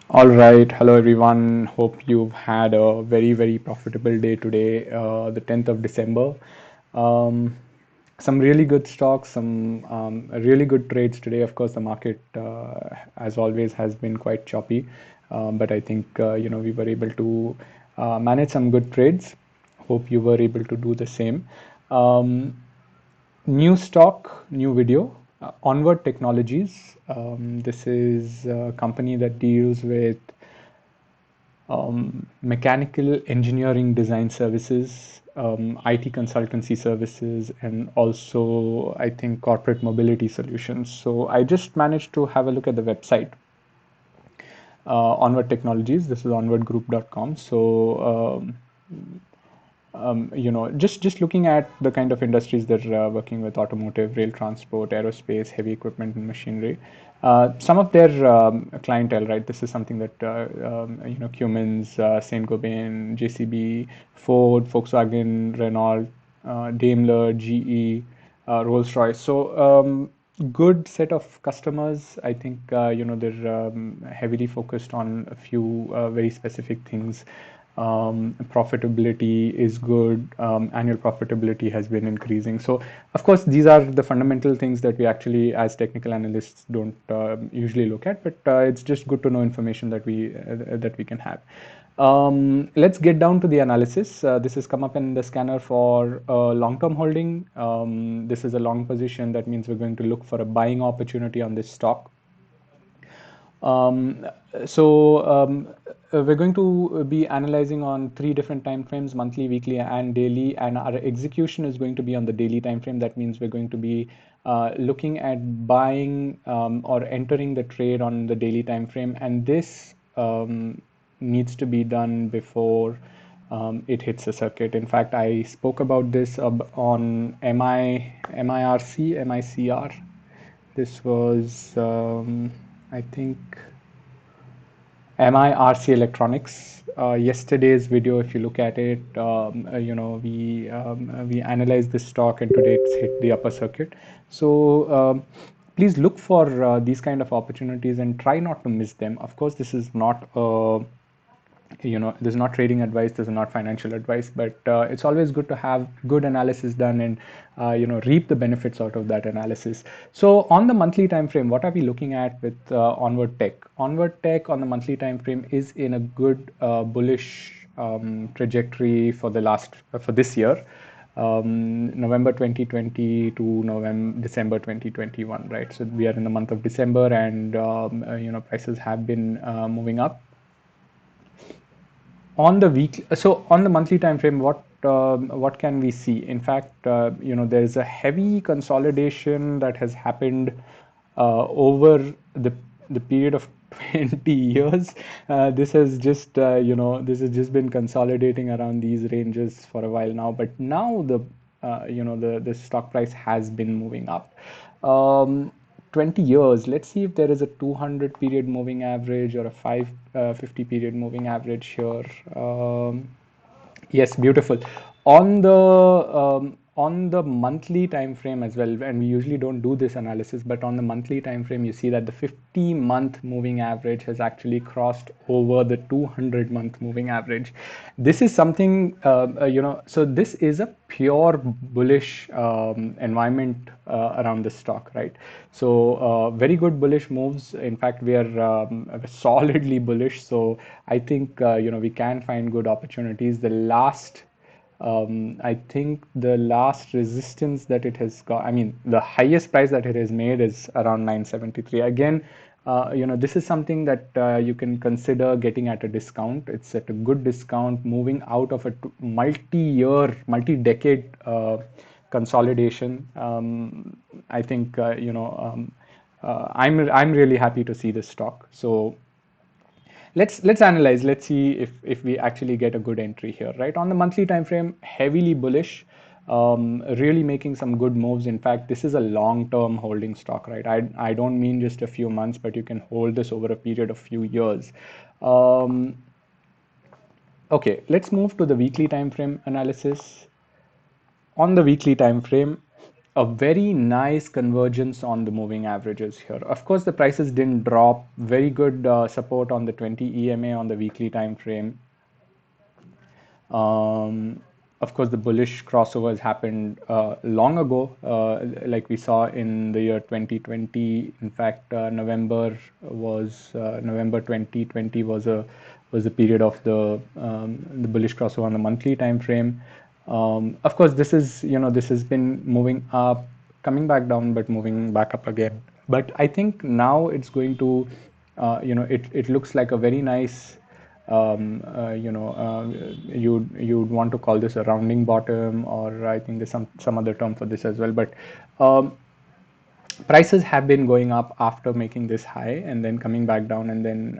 All right. Hello, everyone. Hope you've had a very profitable day today, the 10th of December. Um, some really good stocks, some really good trades today. Of course, the market, as always, has been quite choppy, but I think we were able to manage some good trades. Hope you were able to do the same. Um, New stock, new video. Onward Technologies. This is a company that deals with mechanical engineering design services, IT consultancy services, and also I think corporate mobility solutions. So I just managed to have a look at the website, Onward Technologies. This is onwardgroup.com. So just looking at the kind of industries that are working with automotive, rail transport, aerospace, heavy equipment, and machinery. Some of their clientele, right? This is something that Cummins, Saint-Gobain, JCB, Ford, Volkswagen, Renault, Daimler, GE, Rolls-Royce. So good set of customers. I think they're heavily focused on a few very specific things. Profitability is good. Annual profitability has been increasing. So, of course, these are the fundamental things that we actually, as technical analysts, don't usually look at. But it's just good to know information that we can have. Let's get down to the analysis. This has come up in the scanner for long-term holding. This is a long position. That means we're going to look for a buying opportunity on this stock. Um, we're going to be analyzing on three different time frames: monthly, weekly, and daily. And our execution is going to be on the daily time frame. That means we're going to be looking at buying or entering the trade on the daily time frame. And this needs to be done before it hits a circuit. In fact, I spoke about this on MIRC. This was, I think, MIRC Electronics. Yesterday's video, if you look at it, we analyzed this stock, and today it's hit the upper circuit. So please look for these kind of opportunities and try not to miss them. Of course, this is not this is not trading advice, this is not financial advice, but it's always good to have good analysis done and reap the benefits out of that analysis. So on the monthly time frame, what are we looking at with Onward Tech? Onward Tech on the monthly time frame is in a good bullish trajectory for this year, November 2020 to December 2021, right? So we are in the month of December, and prices have been moving up on the week. So on the monthly time frame, what can we see? In fact, there's a heavy consolidation that has happened over the period of 20 years. This has just been consolidating around these ranges for a while now, but now the stock price has been moving up. um, 20 years, let's see if there is a 200 period moving average or a 550 period moving average here. Yes, beautiful. On the monthly time frame as well, and we usually don't do this analysis, but on the monthly time frame, you see that the 50-month moving average has actually crossed over the 200-month moving average. This is something, so this is a pure bullish environment around the stock, right? So very good bullish moves. In fact, we are solidly bullish. So I think we can find good opportunities. I think the last resistance that it has got, I mean, the highest price that it has made is around 973. Again, this is something that you can consider getting at a discount. It's at a good discount, moving out of a multi-year, multi-decade consolidation. I think I'm really happy to see this stock. So let's analyze. Let's see if we actually get a good entry here, right? On the monthly time frame, heavily bullish, really making some good moves. In fact, this is a long-term holding stock, right? I don't mean just a few months, but you can hold this over a period of few years. um, okay, let's move to the weekly time frame analysis. On the weekly time frame, a very nice convergence on the moving averages here. Of course, the prices didn't drop. Very good support on the 20 EMA on the weekly time frame. Um, of course, the bullish crossovers happened long ago, like we saw in the year 2020. In fact, November 2020 was a period of the bullish crossover on the monthly time frame. Of course, this has been moving up, coming back down, but moving back up again. But I think now it's going to, it looks like a very nice, you'd want to call this a rounding bottom, or I think there's some other term for this as well. But um, prices have been going up after making this high and then coming back down and then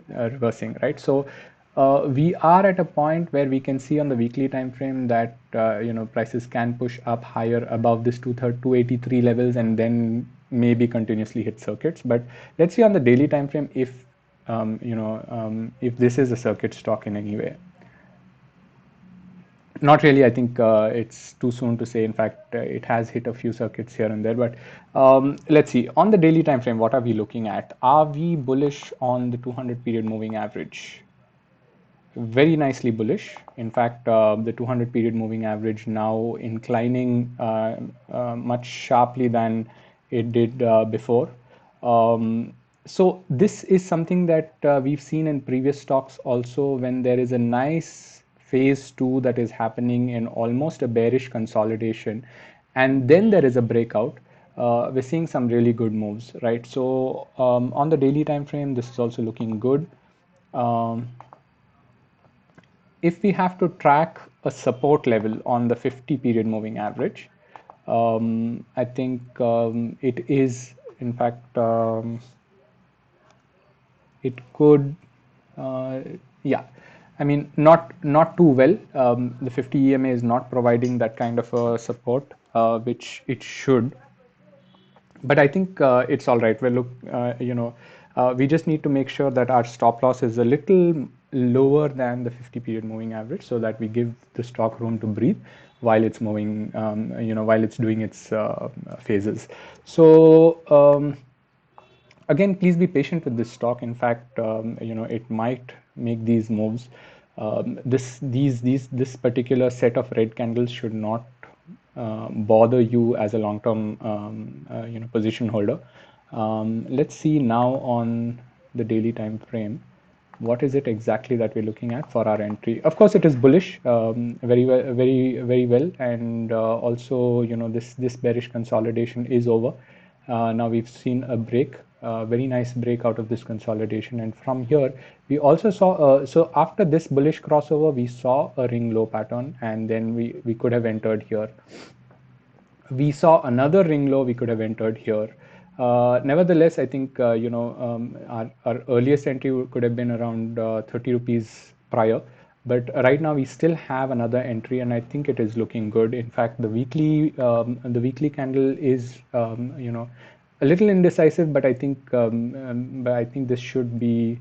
reversing, right? So we are at a point where we can see on the weekly time frame that prices can push up higher above this 283 levels and then maybe continuously hit circuits. But let's see on the daily time frame if this is a circuit stock in any way. Not really. I think it's too soon to say. In fact, it has hit a few circuits here and there. But let's see. On the daily time frame, what are we looking at? Are we bullish on the 200 period moving average? Very nicely bullish. In fact, the 200 period moving average now inclining much sharply than it did before. So this is something that we've seen in previous stocks also, when there is a nice phase two that is happening in almost a bearish consolidation, and then there is a breakout. We're seeing some really good moves, right? So on the daily time frame, this is also looking good. Um, if we have to track a support level on the 50 period moving average, I think it is, in fact, it could, uh, yeah. I mean, not too well. The 50 EMA is not providing that kind of a support, which it should. But I think it's all right. Well, look, we just need to make sure that our stop loss is a little lower than the 50 period moving average, so that we give the stock room to breathe while it's moving, while it's doing its phases. So again, please be patient with this stock. In fact, it might make these moves. This particular set of red candles should not bother you as a long-term position holder. Let's see now on the daily time frame. What is it exactly that we're looking at for our entry? Of course, it is bullish, very well, very well, and also this bearish consolidation is over. Now we've seen a break, very nice break out of this consolidation, and from here we also saw. So after this bullish crossover, we saw a ring low pattern, and then we could have entered here. We saw another ring low, we could have entered here. Nevertheless, I think our earliest entry could have been around 30 rupees prior, but right now we still have another entry, and I think it is looking good. In fact, the weekly candle is a little indecisive, but I think this should be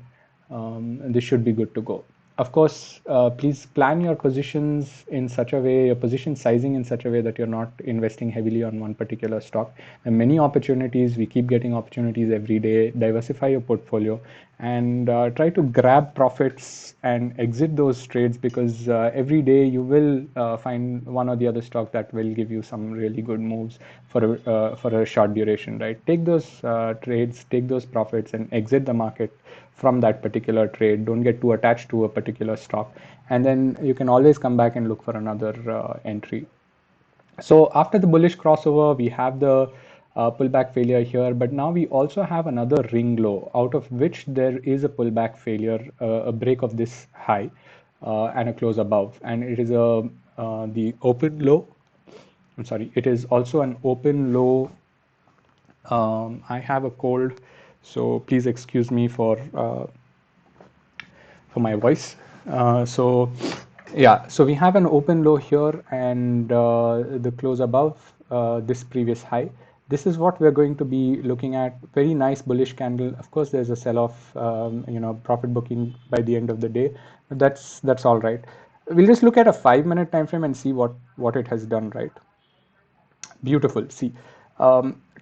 good to go. Of course, please plan your positions in such a way, your position sizing in such a way that you're not investing heavily on one particular stock. There are many opportunities. We keep getting opportunities every day. Diversify your portfolio and try to grab profits and exit those trades, because every day you will find one or the other stock that will give you some really good moves for a short duration, right? Take those trades, take those profits, and exit the market from that particular trade. Don't get too attached to a particular stock, and then you can always come back and look for another entry. So after the bullish crossover, we have the pullback failure here, but now we also have another ring low, out of which there is a pullback failure, a break of this high, and a close above, and it is the open low. I'm sorry, it is also an open low. I have a cold, so please excuse me for my voice. So yeah, so we have an open low here, and the close above this previous high. This is what we're going to be looking at. Very nice bullish candle. Of course, there's a sell-off, profit booking by the end of the day. But that's all right. We'll just look at a 5-minute time frame and see what it has done, right? Beautiful. See,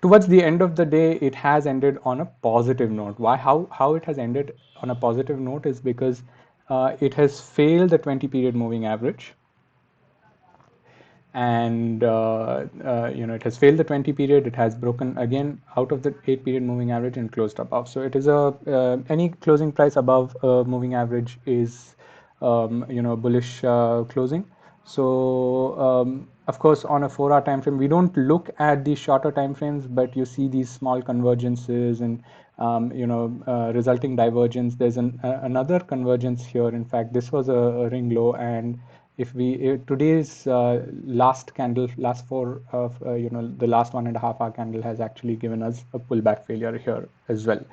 towards the end of the day, it has ended on a positive note. Why? How it has ended on a positive note is because it has failed the 20 period moving average, and it has failed the 20 period. It has broken again out of the 8 period moving average and closed above. So it is a any closing price above moving average is bullish closing. So of course, on a 4-hour time frame, we don't look at these shorter time frames, but you see these small convergences and resulting divergence. There's another convergence here. In fact, this was a ring low, and if we today's last candle, last four of the last 1.5 hour candle has actually given us a pullback failure here as well.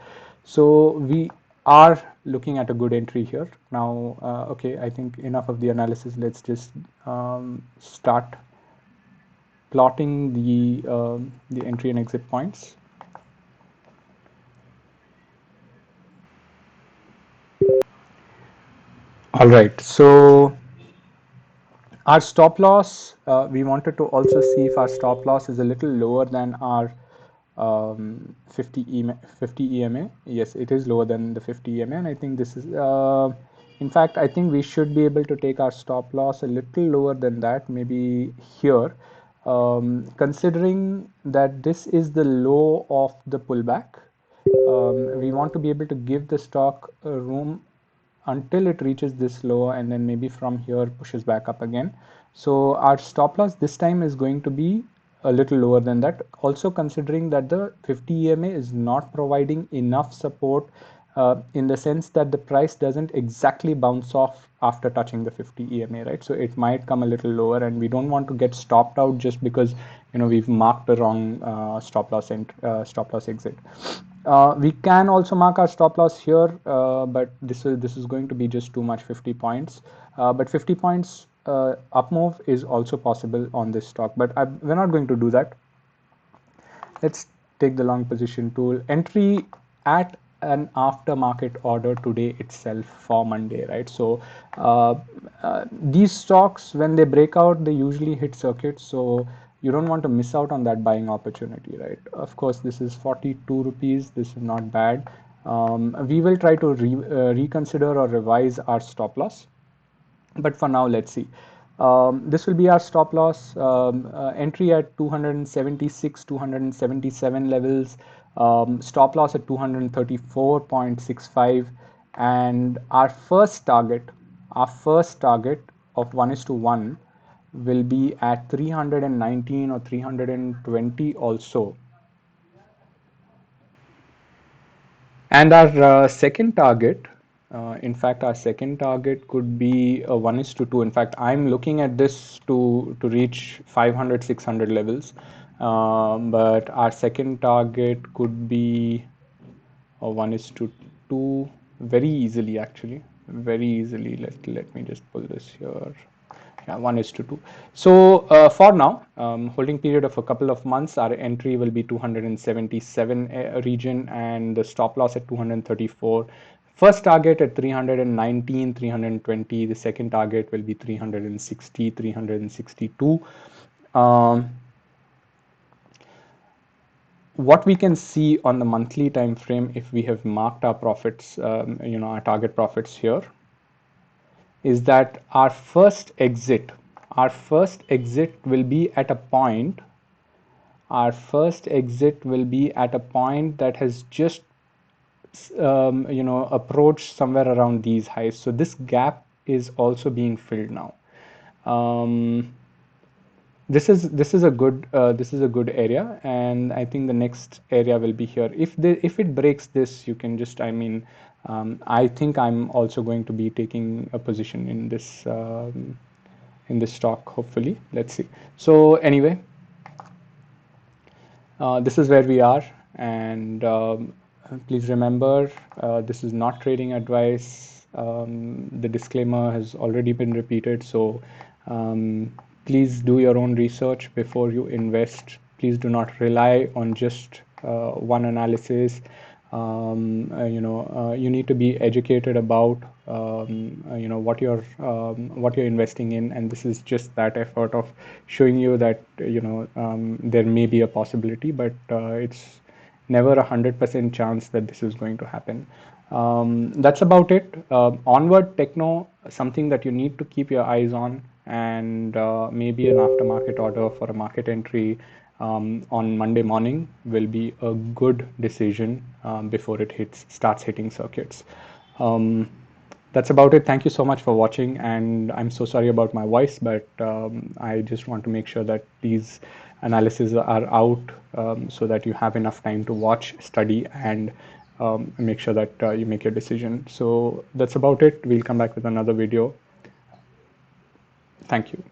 So we are looking at a good entry here now. Okay, I think enough of the analysis. Let's just start plotting the entry and exit points. All right, so our stop loss, we wanted to also see if our stop loss is a little lower than our 50 EMA. Yes, it is lower than the 50 EMA, and I think this is, in fact, I think we should be able to take our stop loss a little lower than that, maybe here, considering that this is the low of the pullback. We want to be able to give the stock room until it reaches this low, and then maybe from here pushes back up again. So our stop loss this time is going to be a little lower than that, also considering that the 50 EMA is not providing enough support in the sense that the price doesn't exactly bounce off after touching the 50 EMA, right? So it might come a little lower, and we don't want to get stopped out just because we've marked the wrong stop loss and stop loss exit. We can also mark our stop loss here, but this is going to be just too much, 50 points. But 50 points up move is also possible on this stock, but we're not going to do that. Let's take the long position tool. Entry at an aftermarket order today itself for Monday, right? So these stocks, when they break out, they usually hit circuits. So you don't want to miss out on that buying opportunity, right? Of course, this is 42 rupees. This is not bad. We will try to reconsider or revise our stop loss, but for now, let's see. This will be our stop loss. Entry at 276, 277 levels. Stop loss at 234.65, and our first target of 1:1 will be at 319 or 320 also. And our second target, in fact, our second target could be a 1:2. In fact, I'm looking at this to reach 500, 600 levels. But our second target could be a 1:2 very easily, actually. Very easily. Let me just pull this here. Yeah, 1:2. So for now, holding period of a couple of months, our entry will be 277 region, and the stop loss at 234. First target at 319, 320. The second target will be 360, 362. What we can see on the monthly time frame, if we have marked our profits, our target profits here, is that our first exit will be at a point that has just approached somewhere around these highs. So this gap is also being filled now. This is a good area, and I think the next area will be here. If it breaks this, you can just, I think I'm also going to be taking a position in this stock, hopefully. Let's see. So anyway, this is where we are, and please remember, this is not trading advice. The disclaimer has already been repeated, so please do your own research before you invest. Please do not rely on just one analysis. You need to be educated about what you're investing in, and this is just that effort of showing you that there may be a possibility, but it's never 100% chance that this is going to happen. That's about it. Onward Techno, something that you need to keep your eyes on, and maybe an aftermarket order for a market entry on Monday morning will be a good decision before it starts hitting circuits. Um, that's about it. Thank you so much for watching, and I'm so sorry about my voice, but I just want to make sure that these analyses are out so that you have enough time to watch, study, and make sure that you make your decision. So that's about it. We'll come back with another video. Thank you.